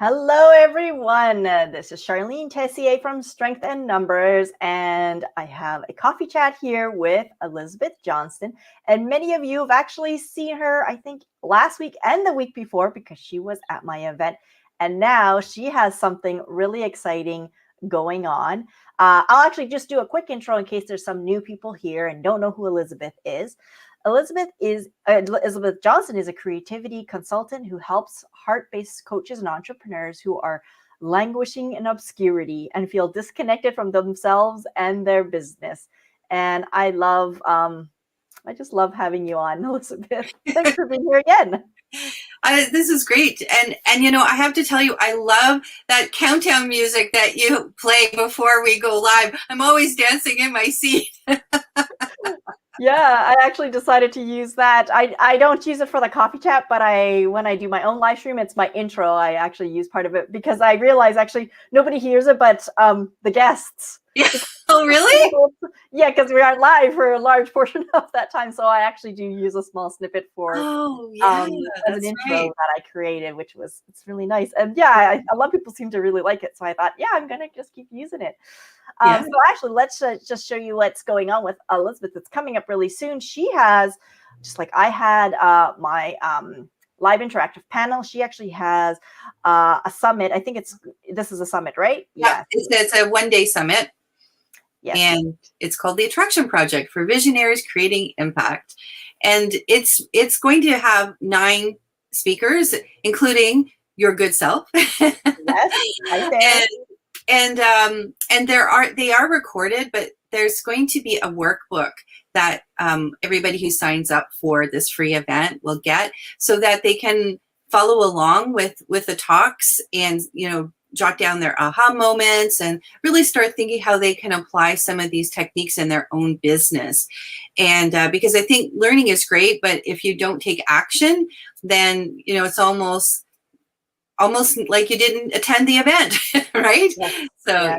Hello, everyone. This is Charlene Tessier from Strength and Numbers, and I have a coffee chat here with Elizabeth Johnston. And many of you have actually seen her, I think, last week and the week before because she was at my event. And now she has something really exciting going on. I'll actually just do a quick intro in case there's some new people here and don't know who Elizabeth is. Elizabeth Johnston is a creativity consultant who helps heart-based coaches and entrepreneurs who are languishing in obscurity and feel disconnected from themselves and their business. And I just love having you on, Elizabeth. Thanks for being here again. This is great. And I have to tell you, I love that countdown music that you play before we go live. I'm always dancing in my seat. Yeah, I actually decided to use that. I don't use it for the coffee chat, but when I do my own live stream, it's my intro. I actually use part of it because I realize actually nobody hears it, but the guests. Yeah. Oh, really? Yeah, because we aren't live for a large portion of that time. So I actually do use a small snippet for as an intro that I created, it's really nice. And yeah, a lot of people seem to really like it. So I thought, yeah, I'm going to just keep using it. So actually, let's just show you what's going on with Elizabeth. It's coming up really soon. She has, just like I had my live interactive panel, she actually has a summit. I think this is a summit, right? Yeah, it's a one-day summit. Yes. And it's called the Attraction Project for Visionaries Creating Impact. And it's going to have 9 speakers, including your good self. Yes, right there. And they are recorded, but there's going to be a workbook that everybody who signs up for this free event will get, so that they can follow along with the talks and jot down their aha moments and really start thinking how they can apply some of these techniques in their own business. And because I think learning is great, but if you don't take action, then it's almost like you didn't attend the event, right? Yes. So yeah.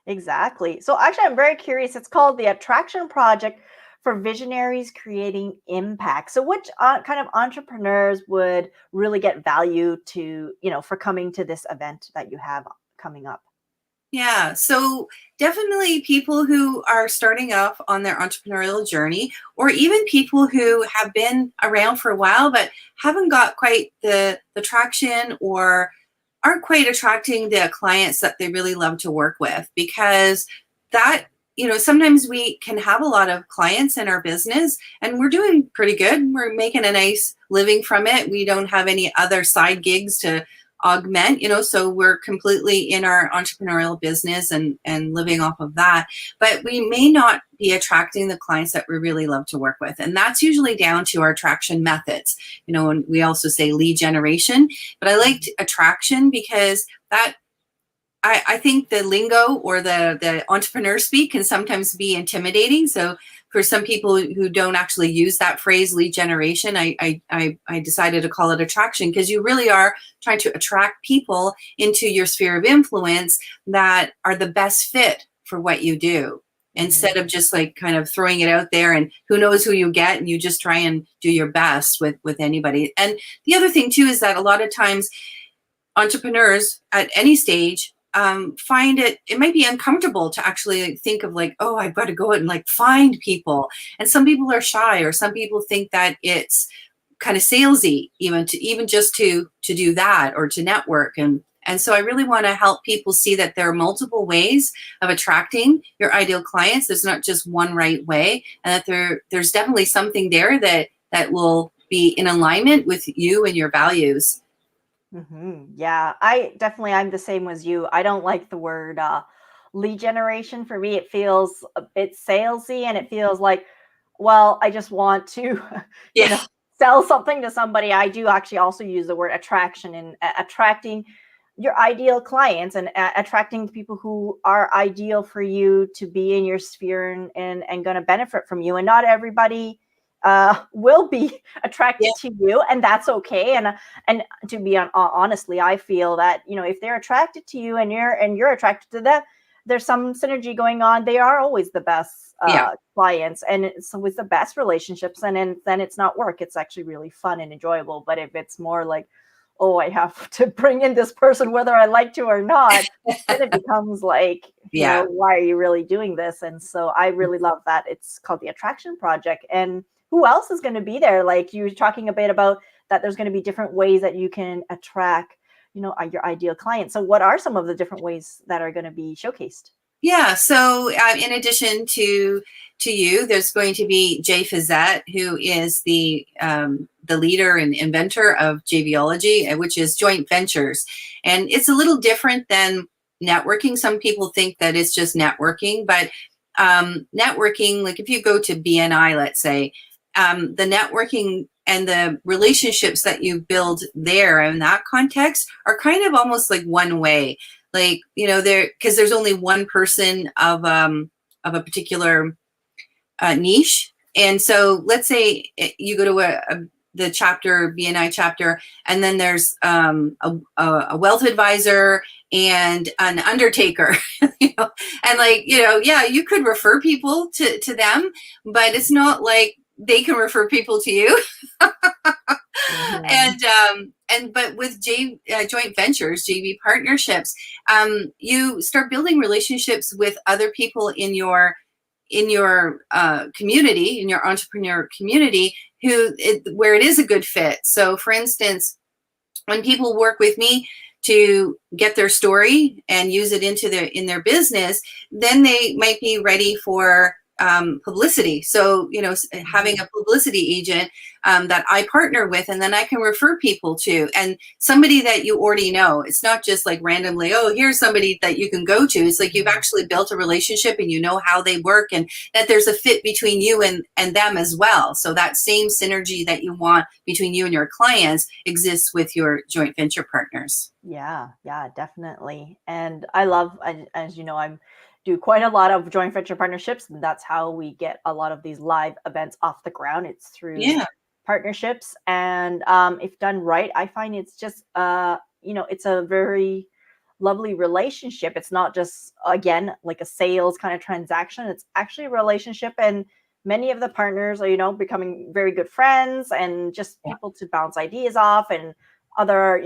Exactly. So actually, I'm very curious. It's called the Attraction Project for Visionaries Creating Impact. So which kind of entrepreneurs would really get value for coming to this event that you have coming up? Yeah, so definitely people who are starting off on their entrepreneurial journey, or even people who have been around for a while but haven't got quite the traction or aren't quite attracting the clients that they really love to work with, because that sometimes we can have a lot of clients in our business and we're doing pretty good. We're making a nice living from it. We don't have any other side gigs to augment, so we're completely in our entrepreneurial business and living off of that. But we may not be attracting the clients that we really love to work with. And that's usually down to our attraction methods. And we also say lead generation, but I liked attraction because that I think the lingo or the entrepreneur speak can sometimes be intimidating. So for some people who don't actually use that phrase, lead generation, I decided to call it attraction, because you really are trying to attract people into your sphere of influence that are the best fit for what you do, instead of just like kind of throwing it out there and who knows who you get, and you just try and do your best with anybody. And the other thing too is that a lot of times entrepreneurs at any stage find it might be uncomfortable to actually think of like, oh, I've got to go out and like find people. And some people are shy, or some people think that it's kind of salesy even just to do that or to network. And so I really want to help people see that there are multiple ways of attracting your ideal clients. There's not just one right way, and that there's definitely something there that will be in alignment with you and your values. Yeah, I'm the same as you. I don't like the word lead generation. For me, it feels a bit salesy, and it feels like, well, I just want to, sell something to somebody. I do actually also use the word attraction, and attracting your ideal clients and attracting people who are ideal for you to be in your sphere and going to benefit from you. And not everybody will be attracted to you, and that's okay. And to be honestly, I feel that if they're attracted to you and you're attracted to them, there's some synergy going on. They are always the best clients, and it's with the best relationships. And then it's not work. It's actually really fun and enjoyable. But if it's more like, oh, I have to bring in this person whether I like to or not, then it becomes like, Yeah. why are you really doing this? And so I really love that. It's called the Attraction Project. And who else is going to be there? Like you were talking a bit about that there's going to be different ways that you can attract, your ideal client. So what are some of the different ways that are going to be showcased? Yeah. So in addition to you, there's going to be Jay Fizette, who is the leader and inventor of JVology, which is joint ventures, and it's a little different than networking. Some people think that it's just networking, but networking, like if you go to BNI, let's say, the networking and the relationships that you build there in that context are kind of almost like one way. Like, there, because there's only one person of a particular niche. And so let's say you go to the chapter, BNI chapter, and then there's a wealth advisor and an undertaker, and yeah, you could refer people to them, but it's not like they can refer people to you. Mm-hmm. But with joint ventures, JV partnerships, you start building relationships with other people in your community, in your entrepreneur community, where it is a good fit. So, for instance, when people work with me to get their story and use it in their business, then they might be ready for publicity. So, having a publicity agent that I partner with, and then I can refer people to, and somebody that you already know. It's not just like randomly, oh, here's somebody that you can go to. It's like you've actually built a relationship and you know how they work, and that there's a fit between you and them as well. So that same synergy that you want between you and your clients exists with your joint venture partners. Yeah, definitely. And I love, as you know, I'm do quite a lot of joint venture partnerships, and that's how we get a lot of these live events off the ground. It's through partnerships, and if done right, I find it's just it's a very lovely relationship. It's not just, again, like a sales kind of transaction. It's actually a relationship, and many of the partners are becoming very good friends, and just people to bounce ideas off, and other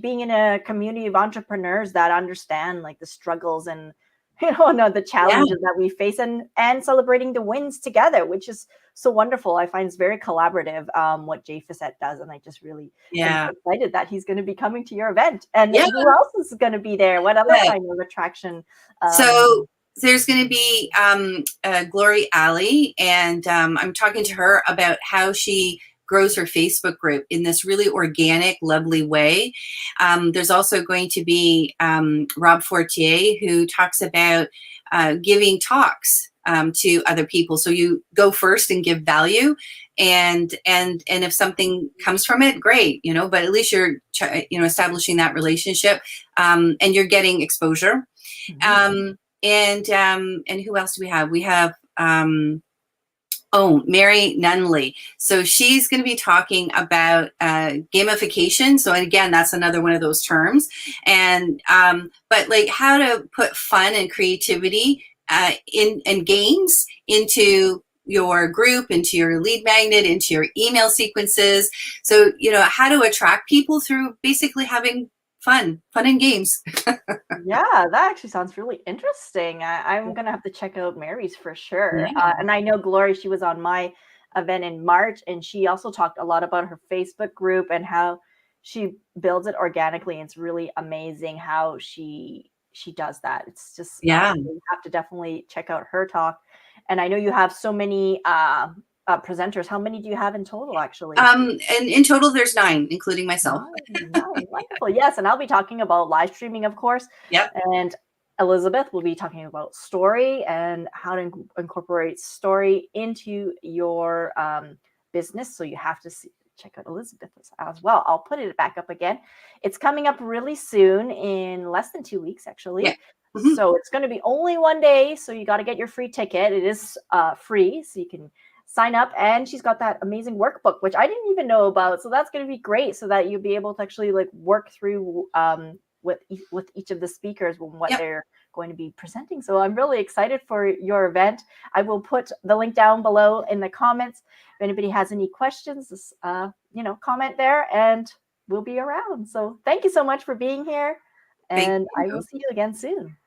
being in a community of entrepreneurs that understand like the struggles and the challenges that we face, and celebrating the wins together, which is so wonderful. I find it's very collaborative, what Jay Fissette does. And I just really am excited that he's going to be coming to your event. And who else is going to be there? What other kind of attraction? So there's going to be Glory Alley, and I'm talking to her about how she grows her Facebook group in this really organic, lovely way. There's also going to be Rob Fortier, who talks about giving talks to other people. So you go first and give value, and if something comes from it, great, but at least you're establishing that relationship, and you're getting exposure. Mm-hmm. And who else do we have? We have Mary Nunley. So she's going to be talking about gamification. So again, that's another one of those terms. And but like how to put fun and creativity in games into your group, into your lead magnet, into your email sequences. So how to attract people through basically having fun and games. Yeah, that actually sounds really interesting. I'm going to have to check out Mary's for sure. And I know Glory, she was on my event in March, and she also talked a lot about her Facebook group and how she builds it organically. And it's really amazing how she does that. It's just, you have to definitely check out her talk. And I know you have so many presenters. How many do you have in total, actually? And in total, there's 9, including myself. Nine. Wonderful. Yes, and I'll be talking about live streaming, of course. Yep. And Elizabeth will be talking about story and how to incorporate story into your business. So you have to check out Elizabeth as well. I'll put it back up again. It's coming up really soon, in less than 2 weeks, actually. Yeah. Mm-hmm. So it's going to be only one day. So you got to get your free ticket. It is free, so you can sign up. And she's got that amazing workbook, which I didn't even know about. So that's going to be great, so that you'll be able to actually like work through with each of the speakers and what they're going to be presenting. So I'm really excited for your event. I will put the link down below in the comments. If anybody has any questions, comment there. And we'll be around. So thank you so much for being here. Thank And I will you. see you again soon.